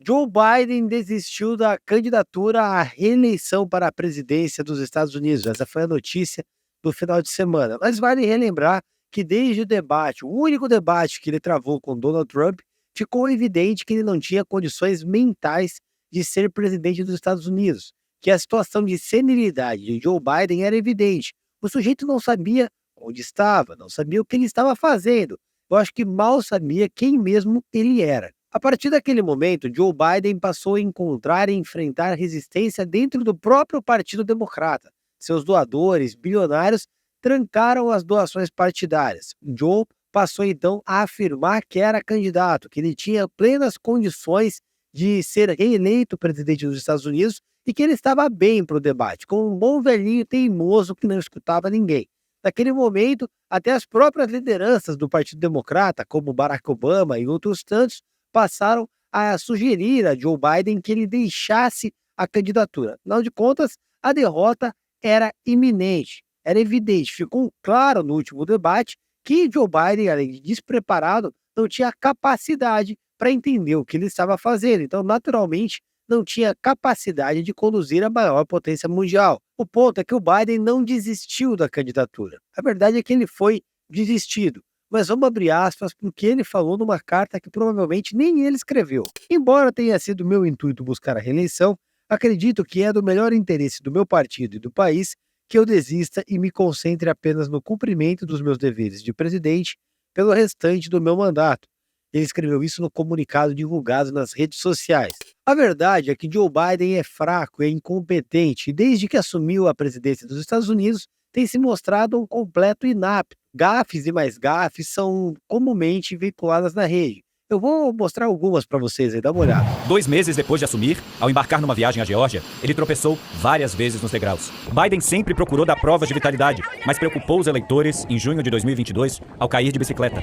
Joe Biden desistiu da candidatura à reeleição para a presidência dos Estados Unidos. Essa foi a notícia do final de semana. Mas vale relembrar que desde o debate, o único debate que ele travou com Donald Trump, ficou evidente que ele não tinha condições mentais de ser presidente dos Estados Unidos, que a situação de senilidade de Joe Biden era evidente. O sujeito não sabia onde estava, não sabia o que ele estava fazendo. Eu acho que mal sabia quem mesmo ele era. A partir daquele momento, Joe Biden passou a encontrar e enfrentar resistência dentro do próprio Partido Democrata. Seus doadores, bilionários, trancaram as doações partidárias. Joe passou então a afirmar que era candidato, que ele tinha plenas condições de ser reeleito presidente dos Estados Unidos e que ele estava bem para o debate, como um bom velhinho teimoso que não escutava ninguém. Naquele momento, até as próprias lideranças do Partido Democrata, como Barack Obama e outros tantos, passaram a sugerir a Joe Biden que ele deixasse a candidatura. Afinal de contas, a derrota era iminente, era evidente. Ficou claro no último debate que Joe Biden, além de despreparado, não tinha capacidade para entender o que ele estava fazendo. Então, naturalmente, não tinha capacidade de conduzir a maior potência mundial. O ponto é que o Biden não desistiu da candidatura. A verdade é que ele foi desistido. Mas vamos abrir aspas porque ele falou numa carta que provavelmente nem ele escreveu. Embora tenha sido meu intuito buscar a reeleição, acredito que é do melhor interesse do meu partido e do país que eu desista e me concentre apenas no cumprimento dos meus deveres de presidente pelo restante do meu mandato. Ele escreveu isso no comunicado divulgado nas redes sociais. A verdade é que Joe Biden é fraco e incompetente e desde que assumiu a presidência dos Estados Unidos tem se mostrado um completo inapto. Gafes e mais gafes são comumente veiculadas na rede. Eu vou mostrar algumas para vocês aí, dá uma olhada. 2 meses depois de assumir, ao embarcar numa viagem à Geórgia, ele tropeçou várias vezes nos degraus. Biden sempre procurou dar provas de vitalidade, mas preocupou os eleitores em junho de 2022 ao cair de bicicleta.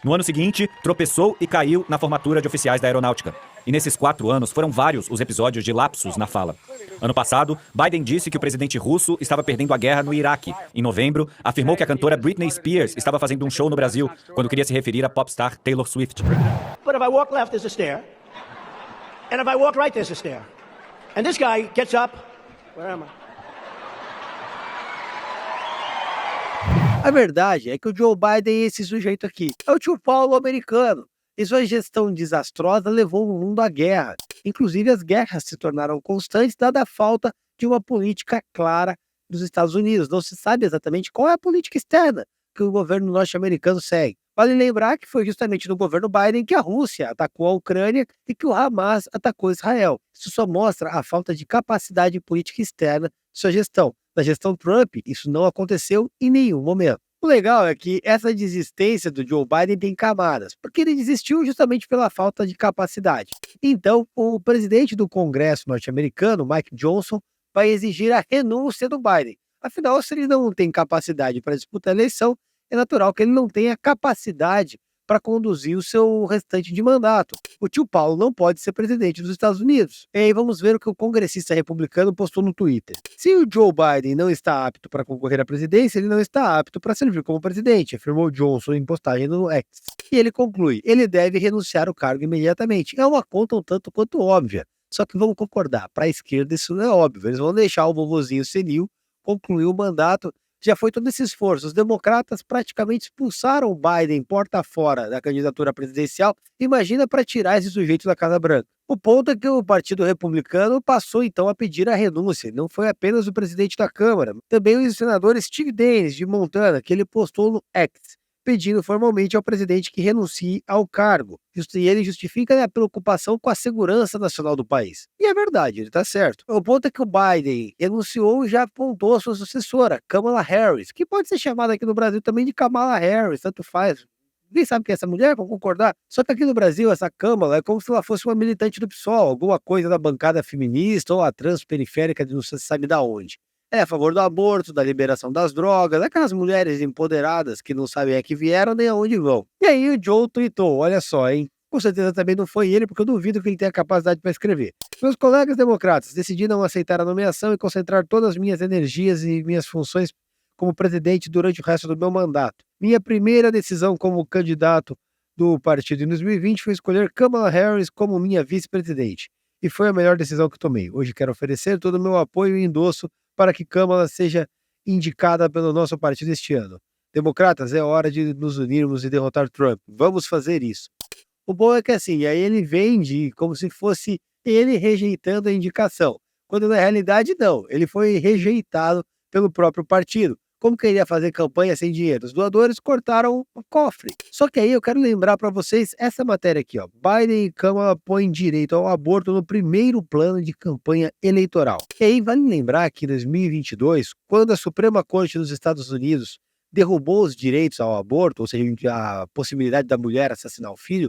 No ano seguinte, tropeçou e caiu na formatura de oficiais da aeronáutica. E nesses 4 anos foram vários os episódios de lapsos na fala. Ano passado, Biden disse que o presidente russo estava perdendo a guerra no Iraque. Em novembro, afirmou que a cantora Britney Spears estava fazendo um show no Brasil, quando queria se referir à popstar Taylor Swift. But if I walk left, there's a stair. And if I walk right, there's a stair. And this guy gets up. Where am I? A verdade é que o Joe Biden é esse sujeito aqui. É o tio Paulo americano. E sua gestão desastrosa levou o mundo à guerra. Inclusive, as guerras se tornaram constantes, dada a falta de uma política clara dos Estados Unidos. Não se sabe exatamente qual é a política externa que o governo norte-americano segue. Vale lembrar que foi justamente no governo Biden que a Rússia atacou a Ucrânia e que o Hamas atacou Israel. Isso só mostra a falta de capacidade política externa de sua gestão. Na gestão Trump, isso não aconteceu em nenhum momento. O legal é que essa desistência do Joe Biden tem camadas, porque ele desistiu justamente pela falta de capacidade. Então, o presidente do Congresso norte-americano, Mike Johnson, vai exigir a renúncia do Biden. Afinal, se ele não tem capacidade para disputar a eleição, é natural que ele não tenha capacidade para conduzir o seu restante de mandato. O tio Paulo não pode ser presidente dos Estados Unidos. E aí vamos ver o que o congressista republicano postou no Twitter. Se o Joe Biden não está apto para concorrer à presidência, ele não está apto para servir como presidente, afirmou Johnson em postagem no X. E ele conclui, ele deve renunciar ao cargo imediatamente. É uma conta um tanto quanto óbvia. Só que vamos concordar, para a esquerda isso não é óbvio. Eles vão deixar o vovozinho senil concluir o mandato. Já foi todo esse esforço. Os democratas praticamente expulsaram o Biden porta fora da candidatura presidencial. Imagina para tirar esse sujeito da Casa Branca. O ponto é que o Partido Republicano passou então a pedir a renúncia. Não foi apenas o presidente da Câmara, também o senador Steve Daines, de Montana, que ele postou no X, pedindo formalmente ao presidente que renuncie ao cargo. E ele justifica a preocupação com a segurança nacional do país. E é verdade, ele está certo. O ponto é que o Biden renunciou e já apontou a sua sucessora, Kamala Harris, que pode ser chamada aqui no Brasil também de Kamala Harris, tanto faz. Ninguém sabe quem é essa mulher, vão concordar. Só que aqui no Brasil, essa Kamala é como se ela fosse uma militante do PSOL, alguma coisa da bancada feminista ou a transperiférica de não se sabe da onde. É a favor do aborto, da liberação das drogas, aquelas mulheres empoderadas que não sabem a que vieram nem aonde vão. E aí o Joe tweetou, olha só, hein? Com certeza também não foi ele, porque eu duvido que ele tenha capacidade para escrever. Meus colegas democratas, decidi não aceitar a nomeação e concentrar todas as minhas energias e minhas funções como presidente durante o resto do meu mandato. Minha primeira decisão como candidato do partido em 2020 foi escolher Kamala Harris como minha vice-presidente. E foi a melhor decisão que tomei. Hoje quero oferecer todo o meu apoio e endosso para que Kamala seja indicada pelo nosso partido este ano. Democratas, é hora de nos unirmos e derrotar Trump. Vamos fazer isso. O bom é que assim, aí ele vende como se fosse ele rejeitando a indicação, quando na realidade não, ele foi rejeitado pelo próprio partido. Como que ele ia fazer campanha sem dinheiro? Os doadores cortaram o cofre. Só que aí eu quero lembrar para vocês essa matéria aqui, ó. Biden e Kamala põem direito ao aborto no primeiro plano de campanha eleitoral. E aí vale lembrar que em 2022, quando a Suprema Corte dos Estados Unidos derrubou os direitos ao aborto, ou seja, a possibilidade da mulher assassinar o filho,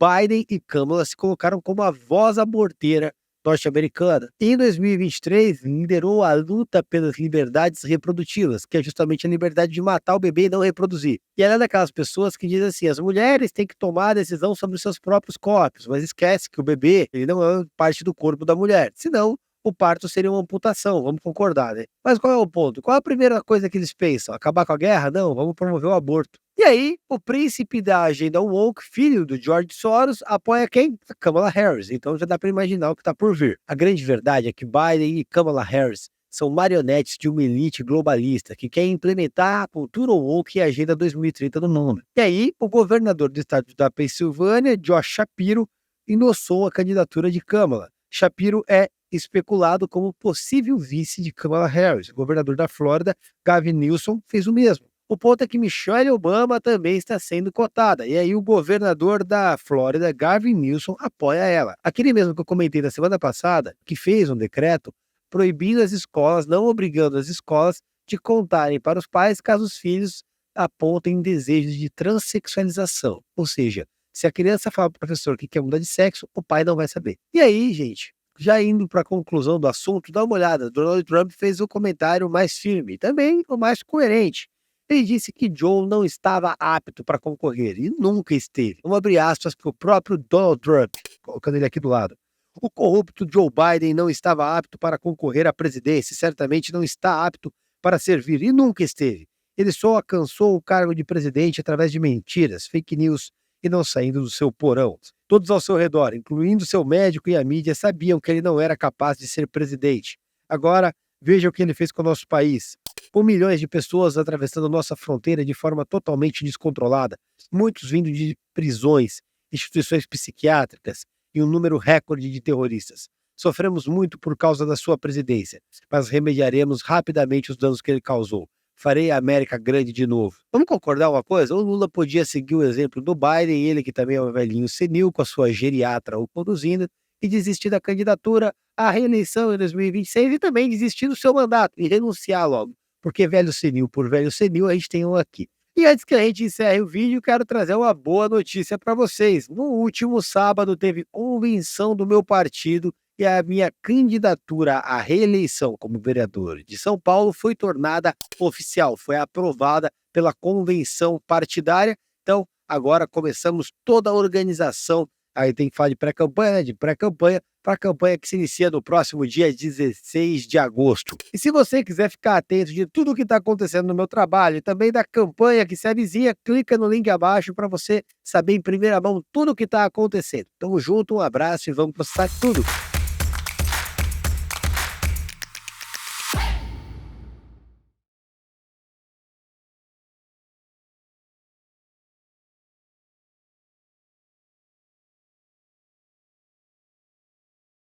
Biden e Kamala se colocaram como a voz aborteira norte-americana. E em 2023, liderou a luta pelas liberdades reprodutivas, que é justamente a liberdade de matar o bebê e não reproduzir. E ela é daquelas pessoas que dizem assim, as mulheres têm que tomar a decisão sobre os seus próprios corpos, mas esquece que o bebê ele não é parte do corpo da mulher, senão o parto seria uma amputação, vamos concordar, né? Mas qual é o ponto? Qual é a primeira coisa que eles pensam? Acabar com a guerra? Não, vamos promover o aborto. E aí, o príncipe da agenda woke, filho do George Soros, apoia quem? A Kamala Harris. Então já dá para imaginar o que está por vir. A grande verdade é que Biden e Kamala Harris são marionetes de uma elite globalista que quer implementar a cultura woke e a Agenda 2030 no mundo. E aí, o governador do estado da Pensilvânia, Josh Shapiro, endossou a candidatura de Kamala. Shapiro é especulado como possível vice de Kamala Harris. O governador da Flórida, Gavin Newsom, fez o mesmo. O ponto é que Michelle Obama também está sendo cotada, e aí o governador da Flórida, Gavin Newsom, apoia ela. Aquele mesmo que eu comentei na semana passada, que fez um decreto proibindo as escolas, não obrigando as escolas de contarem para os pais caso os filhos apontem desejos de transexualização. Ou seja, se a criança fala para o professor que quer mudar de sexo, o pai não vai saber. E aí, gente, já indo para a conclusão do assunto, dá uma olhada. Donald Trump fez o comentário mais firme e também o mais coerente. Ele disse que Joe não estava apto para concorrer e nunca esteve. Vamos abrir aspas para o próprio Donald Trump, colocando ele aqui do lado. O corrupto Joe Biden não estava apto para concorrer à presidência e certamente não está apto para servir e nunca esteve. Ele só alcançou o cargo de presidente através de mentiras, fake news e não saindo do seu porão. Todos ao seu redor, incluindo seu médico e a mídia, sabiam que ele não era capaz de ser presidente. Agora, veja o que ele fez com o nosso país. Com milhões de pessoas atravessando nossa fronteira de forma totalmente descontrolada, muitos vindo de prisões, instituições psiquiátricas e um número recorde de terroristas. Sofremos muito por causa da sua presidência, mas remediaremos rapidamente os danos que ele causou. Farei a América grande de novo. Vamos concordar uma coisa? O Lula podia seguir o exemplo do Biden, ele que também é um velhinho senil, com a sua geriatra o conduzindo, e desistir da candidatura à reeleição em 2026 e também desistir do seu mandato e renunciar logo. Porque velho senil por velho senil, a gente tem um aqui. E antes que a gente encerre o vídeo, quero trazer uma boa notícia para vocês. No último sábado teve convenção do meu partido e a minha candidatura à reeleição como vereador de São Paulo foi tornada oficial, foi aprovada pela convenção partidária. Então, agora começamos toda a organização. Aí tem que falar de pré-campanha, né? De pré-campanha para a campanha que se inicia no próximo dia 16 de agosto. E se você quiser ficar atento de tudo o que está acontecendo no meu trabalho e também da campanha que se avizinha, clica no link abaixo para você saber em primeira mão tudo o que está acontecendo. Tamo junto, um abraço e vamos postar tudo.